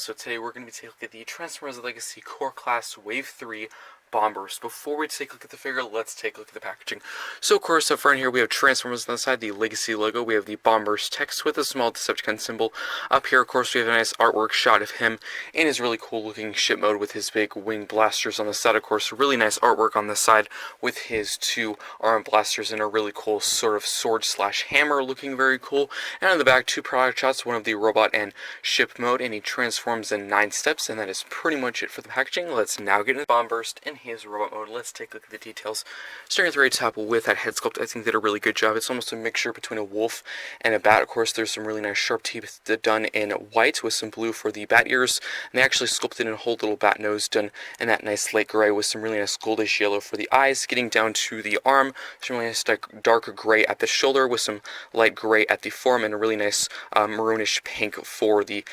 So today we're going to be taking a look at the Transformers Legacy Core Class Wave 3 Bombers. Before we take a look at the figure, let's take a look at the packaging. So of course, up front here we have Transformers on the side, the Legacy logo. We have the Bombers text with a small Decepticon symbol. Up here, of course, we have a nice artwork shot of him in his really cool looking ship mode with his big wing blasters on the side. Of course, really nice artwork on the side with his two arm blasters and a really cool sort of sword slash hammer looking very cool. And on the back, two product shots, one of the robot and ship mode, and he transforms in 9 steps, and that is pretty much it for the packaging. Let's now get into the Bomb Burst in his robot mode. Let's take a look at the details. Starting at the very top with that head sculpt, I think they did a really good job. It's almost a mixture between a wolf and a bat. Of course, there's some really nice sharp teeth done in white with some blue for the bat ears, and they actually sculpted in a whole little bat nose done in that nice light gray with some really nice goldish yellow for the eyes. Getting down to the arm, some really nice dark gray at the shoulder with some light gray at the forearm, and a really nice maroonish pink for the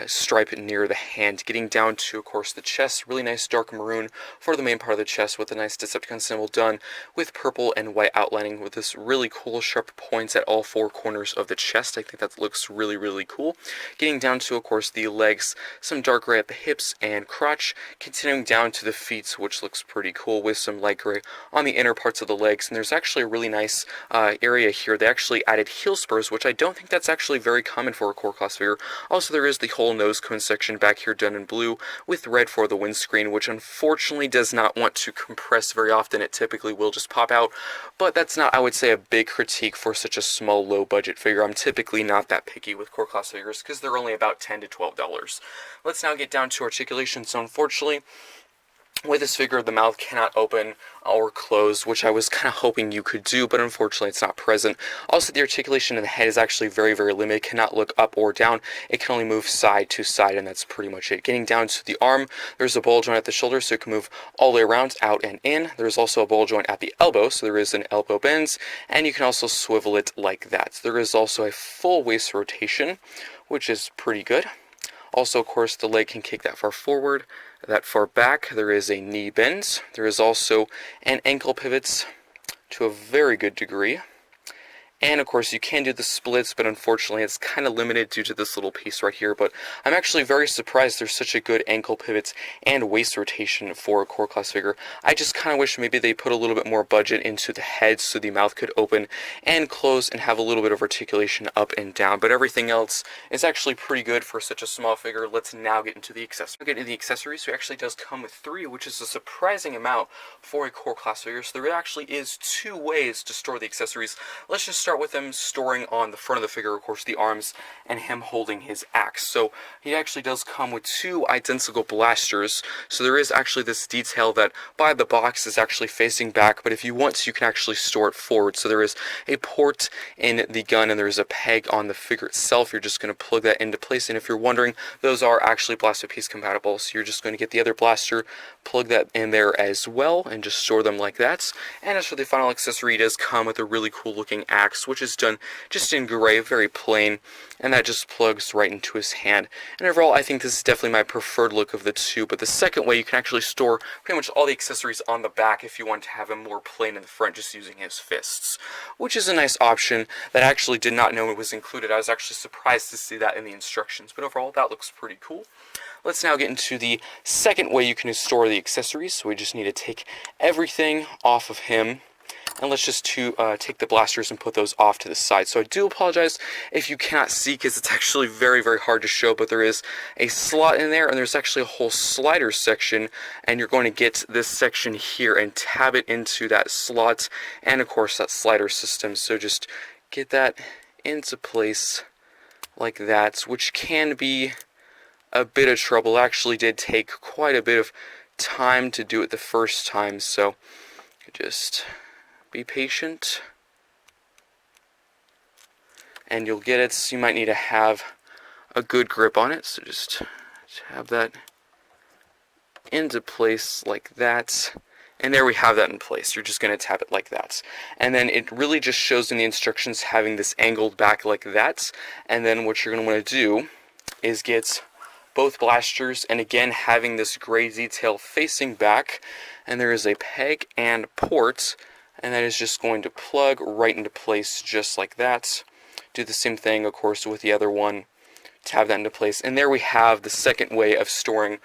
stripe near the hand. Getting down to, of course, the chest, really nice dark maroon for the main part of the chest with a nice Decepticon symbol done with purple and white outlining with this really cool sharp points at all 4 corners of the chest. I think that looks really cool. Getting down to, of course, the legs, some dark gray at the hips and crotch, continuing down to the feet, which looks pretty cool with some light gray on the inner parts of the legs. And there's actually a really nice area here. They actually added heel spurs, which I don't think that's actually very common for a core class figure. Also, there is the whole nose cone section back here done in blue with red for the windscreen, which unfortunately does not want to compress very often. It typically will just pop out, but that's not, I would say, a big critique for such a small, low-budget figure. I'm typically not that picky with core class figures because they're only about $10 to $12. Let's now get down to articulation. So unfortunately, with this figure, the mouth cannot open or close, which I was kind of hoping you could do, but unfortunately it's not present. Also, the articulation in the head is actually very limited. It cannot look up or down. It can only move side to side, and that's pretty much it. Getting down to the arm, there's a ball joint at the shoulder, so it can move all the way around, out and in. There's also a ball joint at the elbow, so there is an elbow bends, and you can also swivel it like that. There is also a full waist rotation, which is pretty good. Also, of course, the leg can kick that far forward, that far back. There is a knee bend. There is also an ankle pivots to a very good degree. And of course, you can do the splits, but unfortunately it's kind of limited due to this little piece right here. But I'm actually very surprised there's such a good ankle pivots and waist rotation for a core class figure. I just kind of wish maybe they put a little bit more budget into the head so the mouth could open and close and have a little bit of articulation up and down. But everything else is actually pretty good for such a small figure. Let's now get into the accessories. We'll get into the accessories, so it actually does come with 3, which is a surprising amount for a core class figure. So there actually is 2 ways to store the accessories. Let's just start with them storing on the front of the figure, of course, the arms and him holding his axe. So he actually does come with 2 identical blasters. So there is actually this detail that by the box is actually facing back, but if you want to, you can actually store it forward. So there is a port in the gun and there is a peg on the figure itself. You're just going to plug that into place, and if you're wondering, those are actually blaster piece compatible. So you're just going to get the other blaster, plug that in there as well, and just store them like that. And as for the final accessory, it does come with a really cool looking axe, which is done just in gray, very plain, and that just plugs right into his hand. And overall, I think this is definitely my preferred look of the 2, but the second way, you can actually store pretty much all the accessories on the back if you want to have him more plain in the front, just using his fists, which is a nice option that I actually did not know it was included. I was actually surprised to see that in the instructions, but overall, that looks pretty cool. Let's now get into the second way you can store the accessories. So we just need to take everything off of him. And let's just take the blasters and put those off to the side. So I do apologize if you cannot see, because it's actually very hard to show, but there is a slot in there, and there's actually a whole slider section, and you're going to get this section here and tab it into that slot, and of course that slider system. So just get that into place like that, which can be a bit of trouble. It actually did take quite a bit of time to do it the first time, so just be patient, and you'll get it. So you might need to have a good grip on it, so just have that into place like that, and there we have that in place. You're just going to tap it like that, and then it really just shows in the instructions having this angled back like that. And then what you're going to want to do is get both blasters, and again having this gray detail facing back, and there is a peg and port, and that is just going to plug right into place just like that. Do the same thing, of course, with the other one tab that into place. And there we have the second way of storing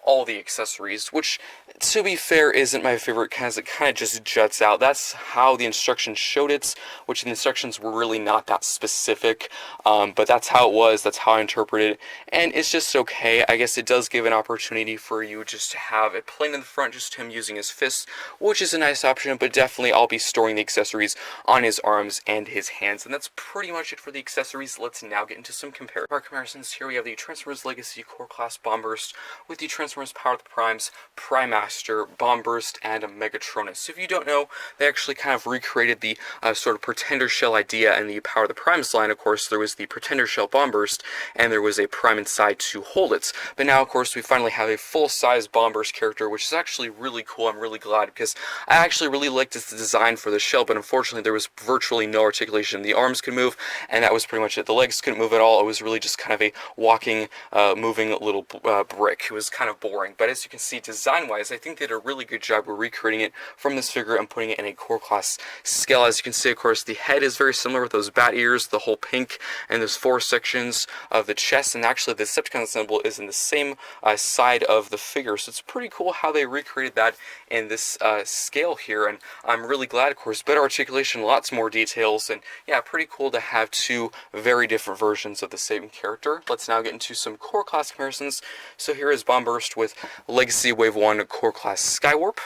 all the accessories, which, to be fair, isn't my favorite because it kind of just juts out. That's how the instructions showed it, which the instructions were really not that specific, but that's how it was, that's how I interpreted it, and it's just okay. I guess it does give an opportunity for you just to have it plain in the front, just him using his fists, which is a nice option, but definitely I'll be storing the accessories on his arms and his hands, and that's pretty much it for the accessories. Let's now get into some comparisons. Here we have the Transformers Legacy Core Class Bomb Burst with the Transformers Power of the Primes, Primaster, Bomb Burst, and Megatronus. So if you don't know, they actually kind of recreated the sort of Pretender Shell idea in the Power of the Primes line. Of course, there was the Pretender Shell Bomb Burst, and there was a Prime inside to hold it. But now, of course, we finally have a full-size Bomb Burst character, which is actually really cool. I'm really glad, because I actually really liked the design for the shell, but unfortunately there was virtually no articulation. The arms could move, and that was pretty much it. The legs couldn't move at all. It was really just kind of a walking, moving little brick. It was kind of boring, but as you can see, design-wise, I think they did a really good job of recreating it from this figure and putting it in a core class scale. As you can see, of course, the head is very similar with those bat ears, the whole pink, and those 4 sections of the chest, and actually the Decepticon symbol is in the same side of the figure, so it's pretty cool how they recreated that in this scale here, and I'm really glad. Of course, better articulation, lots more details, and yeah, pretty cool to have 2 very different versions of the same character. Let's now get into some core class comparisons. So here is Bomb Burst with Legacy Wave 1 Core Class Skywarp.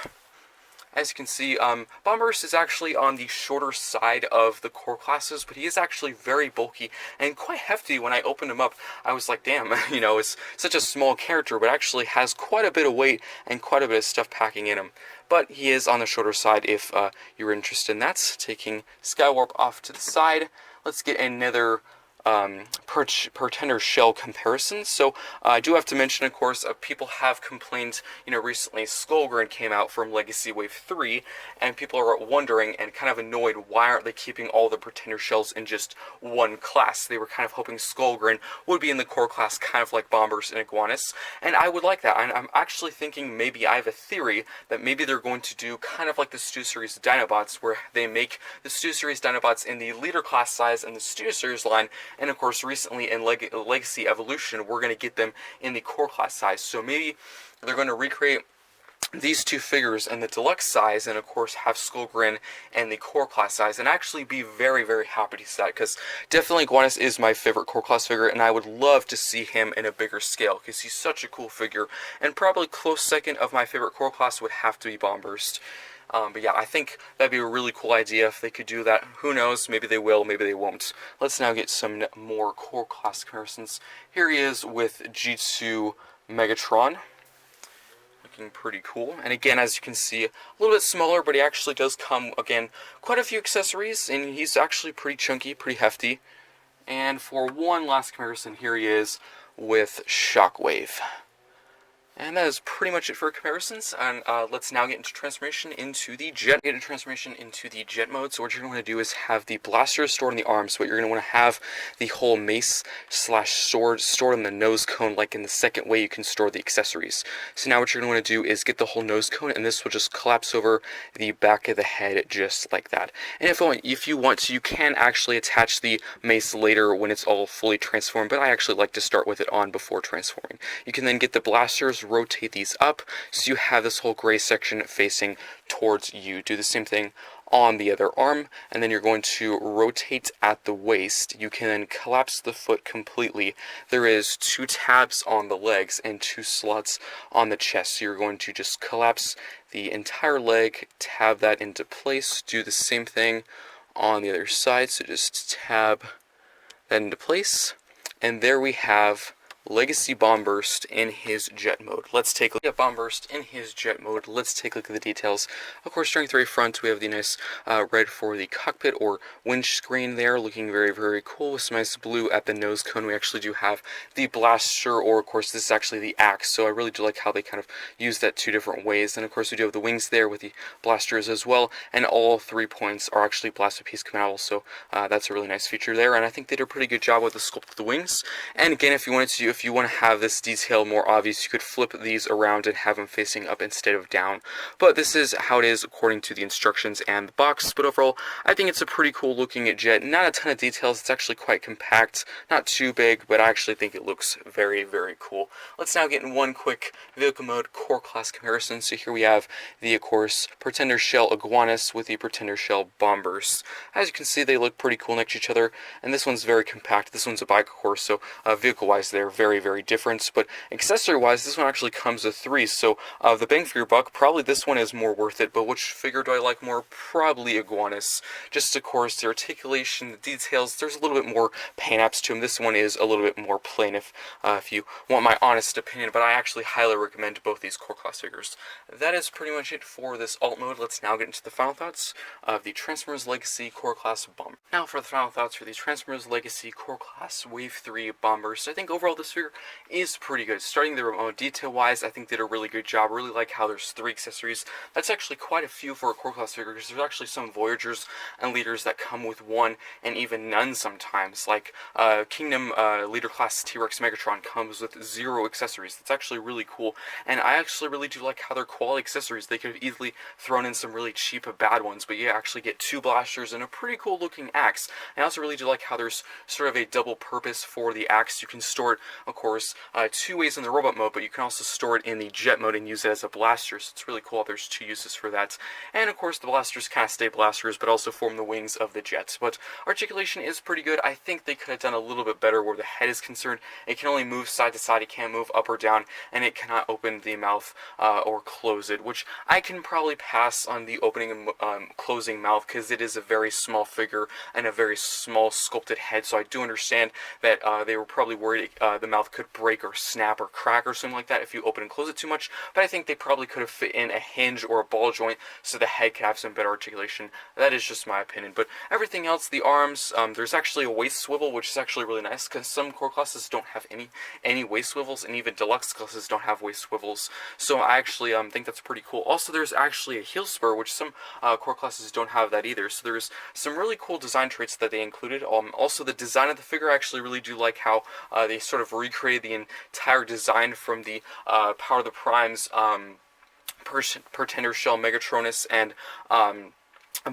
As you can see, Bomb Burst is actually on the shorter side of the core classes, but he is actually very bulky and quite hefty. When I opened him up, I was like, damn, you know, it's such a small character, but actually has quite a bit of weight and quite a bit of stuff packing in him. But he is on the shorter side if you're interested in that. Taking Skywarp off to the side, let's get another Pretender Shell comparison. So I do have to mention, of course, people have complained, you know, recently Skullgrin came out from Legacy Wave 3, and people are wondering and kind of annoyed, why aren't they keeping all the Pretender Shells in just one class? They were kind of hoping Skullgrin would be in the core class, kind of like Bomb Burst and Iguanus, and I would like that. I'm actually thinking, maybe I have a theory that maybe they're going to do kind of like the Stu Series Dinobots, where they make the Stu Series Dinobots in the leader class size and the Stu Series line, and of course recently in Legacy Evolution we're going to get them in the core class size. So maybe they're going to recreate these 2 figures in the deluxe size, and of course have Skullgrin and the core class size, and actually be very, very happy to see that, because definitely Iguanus is my favorite core class figure, and I would love to see him in a bigger scale, because he's such a cool figure, and probably close second of my favorite core class would have to be Bomb Burst. But yeah, I think that'd be a really cool idea if they could do that. Who knows? Maybe they will, maybe they won't. Let's now get some more core class comparisons. Here he is with G2 Megatron. Looking pretty cool. And again, as you can see, a little bit smaller, but he actually does come, again, quite a few accessories, and he's actually pretty chunky, pretty hefty. And for one last comparison, here he is with Shockwave. And that is pretty much it for comparisons, and let's now get into transformation into the jet. Jet mode. So what you're going to want to do is have the blasters stored in the arms, but you're going to want to have the whole mace slash sword stored in the nose cone, like in the second way you can store the accessories. So now what you're going to want to do is get the whole nose cone, and this will just collapse over the back of the head just like that. And if you want to, you can actually attach the mace later when it's all fully transformed, but I actually like to start with it on before transforming. You can then get the blasters, rotate these up so you have this whole gray section facing towards you. Do the same thing on the other arm, and then you're going to rotate at the waist. You can then collapse the foot completely. There is 2 tabs on the legs and 2 slots on the chest, so you're going to just collapse the entire leg, tab that into place. Do the same thing on the other side, so just tab that into place, and there we have Legacy Bomb Burst in his jet mode. Let's take a look at Bomb Burst in his jet mode. Let's take a look at the details. Of course, during 3 front, we have the nice red for the cockpit or windscreen there, looking very, very cool, with some nice blue at the nose cone. We actually do have the blaster, or of course, this is actually the axe, so I really do like how they kind of use that 2 different ways. And of course, we do have the wings there with the blasters as well, and all 3 points are actually blaster piece coming out also. That's a really nice feature there, and I think they did a pretty good job with the sculpt of the wings. And again, if you if you want to have this detail more obvious, you could flip these around and have them facing up instead of down. But this is how it is according to the instructions and the box. But overall, I think it's a pretty cool looking jet. Not a ton of details. It's actually quite compact, not too big, but I actually think it looks very, very cool. Let's now get in one quick vehicle mode core class comparison. So here we have the, of course, Pretender Shell Iguanas with the Pretender Shell Bombers. As you can see, they look pretty cool next to each other, and this one's very compact. This one's a bike, of course, so vehicle-wise, they're very, very different. But accessory-wise, this one actually comes with 3, so the bang for your buck, probably this one is more worth it. But which figure do I like more? Probably Iguanas. Just, of course, the articulation, the details, there's a little bit more paint apps to them. This one is a little bit more plain, if you want my honest opinion, but I actually highly recommend both these core class figures. That is pretty much it for this alt mode. Let's now get into the final thoughts of the Transformers Legacy Core Class Bomber. Now for the final thoughts for the Transformers Legacy Core Class Wave 3 Bombers. I think overall this figure is pretty good. Starting the remote detail-wise, I think did a really good job. I really like how there's 3 accessories. That's actually quite a few for a Core Class figure, because there's actually some Voyagers and Leaders that come with 1 and even none sometimes. Like Kingdom Leader Class T-Rex Megatron comes with 0 accessories. That's actually really cool, and I actually really do like how they're quality accessories. They could have easily thrown in some really cheap bad ones, but you actually get 2 blasters and a pretty cool looking axe. I also really do like how there's sort of a double purpose for the axe. You can store it, of course, 2 ways in the robot mode, but you can also store it in the jet mode and use it as a blaster, so it's really cool. There's 2 uses for that. And of course the blasters kind of stay blasters, but also form the wings of the jets. But articulation is pretty good. I think they could have done a little bit better where the head is concerned. It can only move side to side, it can't move up or down, and it cannot open the mouth or close it, which I can probably pass on the opening and closing mouth, because it is a very small figure and a very small sculpted head, so I do understand that they were probably worried the mouth could break or snap or crack or something like that if you open and close it too much, but I think they probably could have fit in a hinge or a ball joint so the head could have some better articulation. That is just my opinion. But everything else, the arms, there's actually a waist swivel, which is actually really nice, because some core classes don't have any waist swivels, and even deluxe classes don't have waist swivels, so I actually think that's pretty cool. Also, there's actually a heel spur, which some core classes don't have that either, so there's some really cool design traits that they included. Also, the design of the figure, I actually really do like how they sort of recreated the entire design from the Power of the Primes Pretender Shell Megatronus and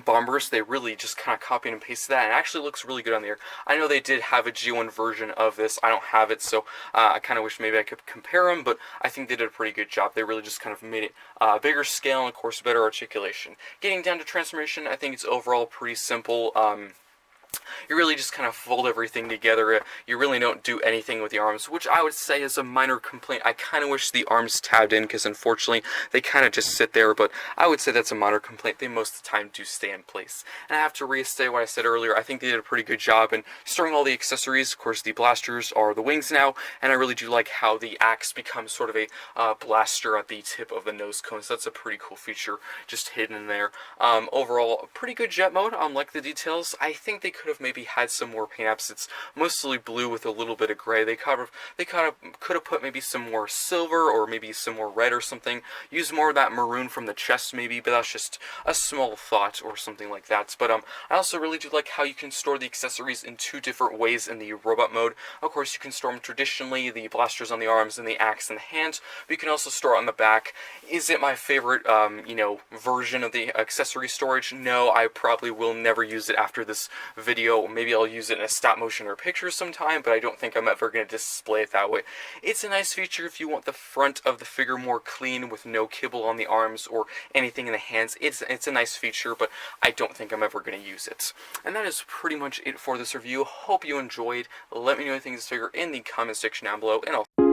Bombers. They really just kind of copied and pasted that, and it actually looks really good on there. I know they did have a G1 version of this. I don't have it, so I kind of wish maybe I could compare them, but I think they did a pretty good job. They really just kind of made it bigger scale and, of course, better articulation. Getting down to transformation, I think it's overall pretty simple. You really just kind of fold everything together. You really don't do anything with the arms, which I would say is a minor complaint. I kind of wish the arms tabbed in, because unfortunately they kind of just sit there, but I would say that's a minor complaint. They most of the time do stay in place. And I have to restate what I said earlier. I think they did a pretty good job in storing all the accessories. Of course, the blasters are the wings now, and I really do like how the axe becomes sort of a blaster at the tip of the nose cone. So that's a pretty cool feature just hidden in there. Overall, a pretty good jet mode. Like the details, I think they could have maybe had some more paint apps. It's mostly blue with a little bit of gray. They kind of could have put maybe some more silver or maybe some more red or something. Use more of that maroon from the chest maybe, but that's just a small thought or something like that. But I also really do like how you can store the accessories in 2 different ways in the robot mode. Of course, you can store them traditionally, the blasters on the arms and the axe in the hands, but you can also store it on the back. Is it my favorite, version of the accessory storage? No, I probably will never use it after this video. Maybe I'll use it in a stop motion or picture sometime, but I don't think I'm ever going to display it that way. It's a nice feature if you want the front of the figure more clean with no kibble on the arms or anything in the hands. It's a nice feature, but I don't think I'm ever going to use it. And that is pretty much it for this review. Hope you enjoyed. Let me know what you think of this figure in the comment section down below, and I'll